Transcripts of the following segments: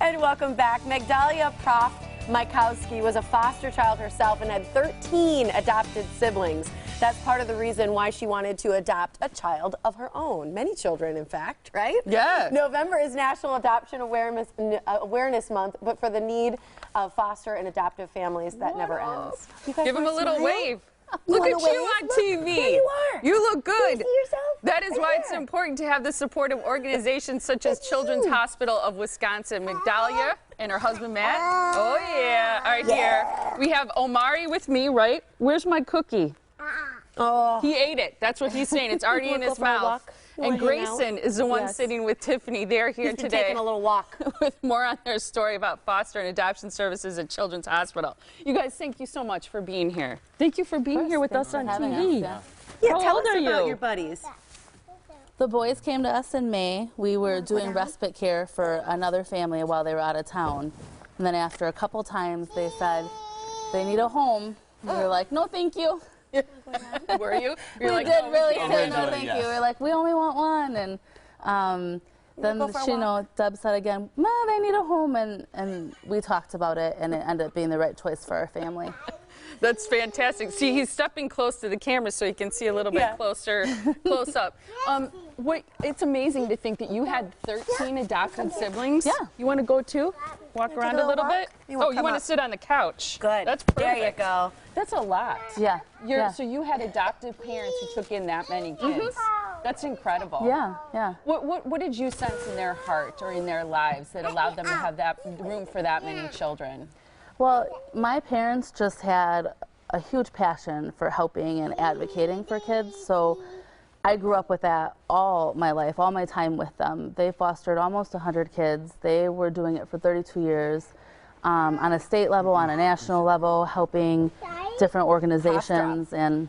And welcome back. Magdalia Proft-Maikowski was a foster child herself and had 13 adopted siblings. That's part of the reason why she wanted to adopt a child of her own. Many children, in fact, right? Yeah. November is National Adoption Awareness Month, but for the need of foster and adoptive families, that never ends. Give them a little wave. Look at you on TV. There you are. You look good. You see yourself? That is why it's important to have the support of organizations such as Children's Hospital of Wisconsin. Magdalia and her husband Matt. Oh yeah. All right, here. We have Omari with me, right? Where's my cookie? Oh. He ate it. That's what he's saying. It's already in his mouth. And Grayson is the one sitting with Tiffany. They're here He's been today. taking a little walk. With more on their story about foster and adoption services at Children's Hospital. You guys, thank you so much for being here. Thank you for being here with us on TV. Yeah, tell us about your buddies. The boys came to us in May. We were doing respite care for another family while they were out of town. And then after a couple times, they said they need a home. We were like, no, thank you. Were you? We like, did no, really say no, thank you. We were like, we only want one. And then Deb said again, Ma, they need a home. And we talked about it, and it ended up being the right choice for our family. That's fantastic. See, he's stepping close to the camera so you can see a little bit close up. It's amazing to think that you had 13 adopted siblings. Yeah. You want to go too? Walk around a little bit? You want to sit on the couch? Good. That's perfect. There you go. That's a lot. Yeah. So you had adoptive parents who took in that many kids. That's incredible. Yeah, yeah. What did you sense in their heart or in their lives that allowed them to have that room for that many children? Well, my parents just had a huge passion for helping and advocating for kids, so I grew up with that all my life, all my time with them. They fostered almost 100 kids. They were doing it for 32 years on a state level, on a national level, helping different organizations, and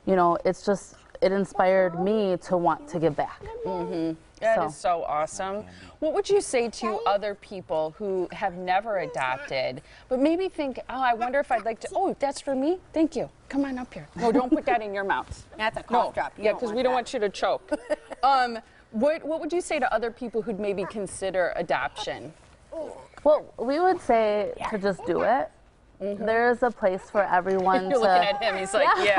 you know, it inspired me to want to give back. That is so awesome. What would you say to other people who have never adopted, but maybe think, oh, I wonder if I'd like to, oh, that's for me? Thank you. Come on up here. No, don't put that in your mouth. That's a cough drop. Yeah, because we don't want you to choke. What would you say to other people who'd maybe consider adoption? Well, we would say to just do it. There is a place for everyone. You're looking at him, he's like, yeah.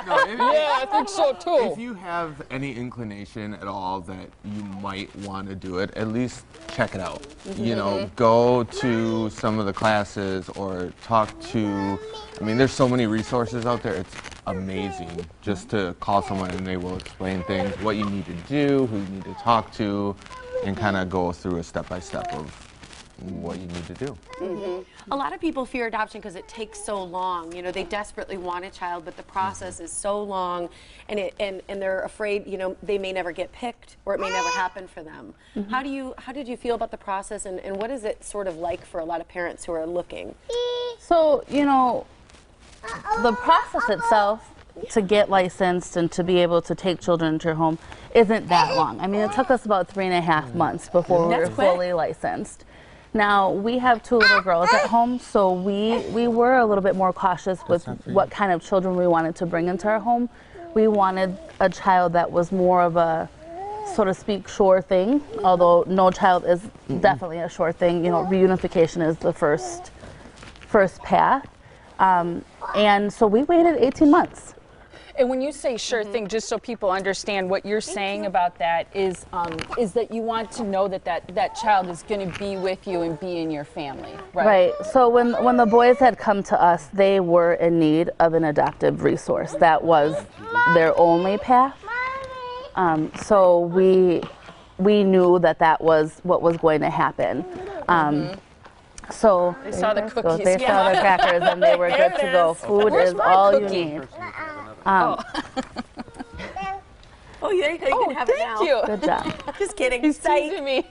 I think so too. If you have any inclination at all that you might want to do it, at least check it out. You know, go to some of the classes or talk to, I mean, there's so many resources out there. It's amazing just to call someone and they will explain things, what you need to do, who you need to talk to, and kind of go through a step-by-step of what you need to do. A lot of people fear adoption because it takes so long. You know, they desperately want a child, but the process is so long, and they're afraid, you know, they may never get picked or it may never happen for them. How did you feel about the process, and what is it sort of like for a lot of parents who are looking? So, you know, the process itself to get licensed and to be able to take children into your home isn't that long. I mean, it took us about 3.5 months before we were fully licensed. Now, we have 2 little girls at home, so we were a little bit more cautious with what kind of children we wanted to bring into our home. We wanted a child that was more of a, so to speak, sure thing, although no child is definitely a sure thing. You know, reunification is the first path. And so we waited 18 months. And when you say sure thing, just so people understand, what you're saying about that is that you want to know that child is going to be with you and be in your family, right? Right. So when the boys had come to us, they were in need of an adoptive resource. That was their only path. So we knew that was what was going to happen. So they saw the cookies. They saw the crackers, and they were good to go. Food is all you need. Oh, yeah, you can have it now. Thank you. Good job. Just kidding. He's teasing me.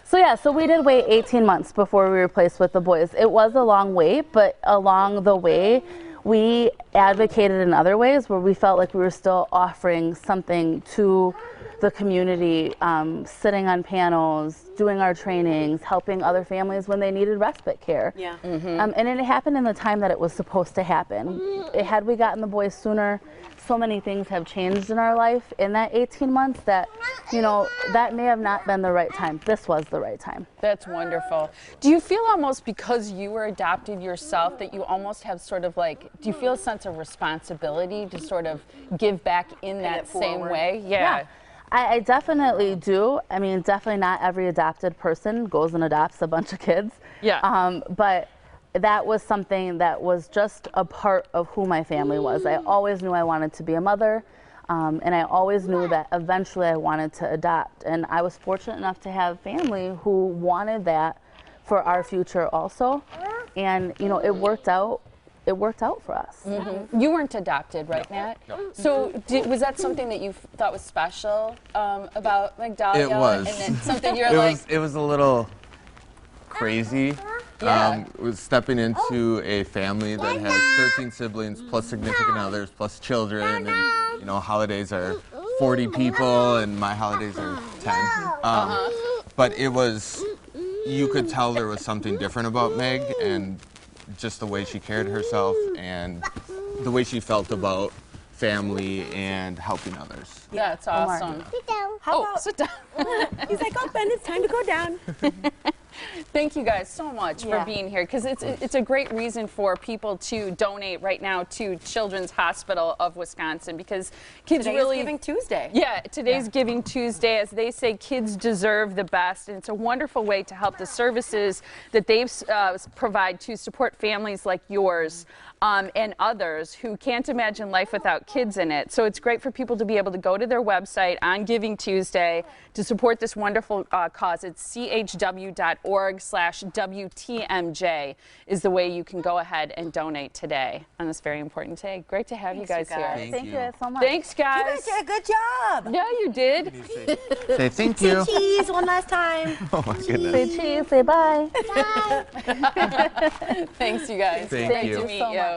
So we did wait 18 months before we were placed with the boys. It was a long wait, but along the way, we advocated in other ways where we felt like we were still offering something to the community, sitting on panels, doing our trainings, helping other families when they needed respite care. Yeah. And it happened in the time that it was supposed to happen. Had we gotten the boys sooner, so many things have changed in our life in that 18 months that, you know, that may have not been the right time. This was the right time. That's wonderful. Do you feel almost because you were adopted yourself that you almost have sort of like, do you feel a sense of responsibility to sort of give back in that same way? Yeah. I definitely do. I mean, definitely not every adopted person goes and adopts a bunch of kids. Yeah. But that was something that was just a part of who my family was. I always knew I wanted to be a mother, and I always knew that eventually I wanted to adopt. And I was fortunate enough to have family who wanted that for our future also. And, you know, it worked out. It worked out for us. You weren't adopted, right, Matt? No. So was that something that you thought was special about Magdalia? It was. And then something you're like... It was a little crazy. Was stepping into a family that has 13 siblings plus significant others plus children, and you know, holidays are 40 people and my holidays are 10. But it was, you could tell there was something different about Meg, and just the way she carried herself and the way she felt about family and helping others. That's awesome. Sit down. Sit down. He's like, oh, Ben, it's time to go down. Thank you guys so much for being here, because it's a great reason for people to donate right now to Children's Hospital of Wisconsin, because kids Today really... is Giving Tuesday. Yeah, today's Giving Tuesday. As they say, kids deserve the best, and it's a wonderful way to help the services that they provide to support families like yours and others who can't imagine life without kids in it. So it's great for people to be able to go to their website on Giving Tuesday to support this wonderful cause. It's chw.org/WTMJ is the way you can go ahead and donate today on this very important day. Great to have you guys here. Thank you so much. Thanks, guys. You guys did a good job. Yeah, you did. Say thank you. Cheese one last time. Oh my goodness. Say cheese, say bye. Thanks, you guys. Thank you. Great to meet so you. much.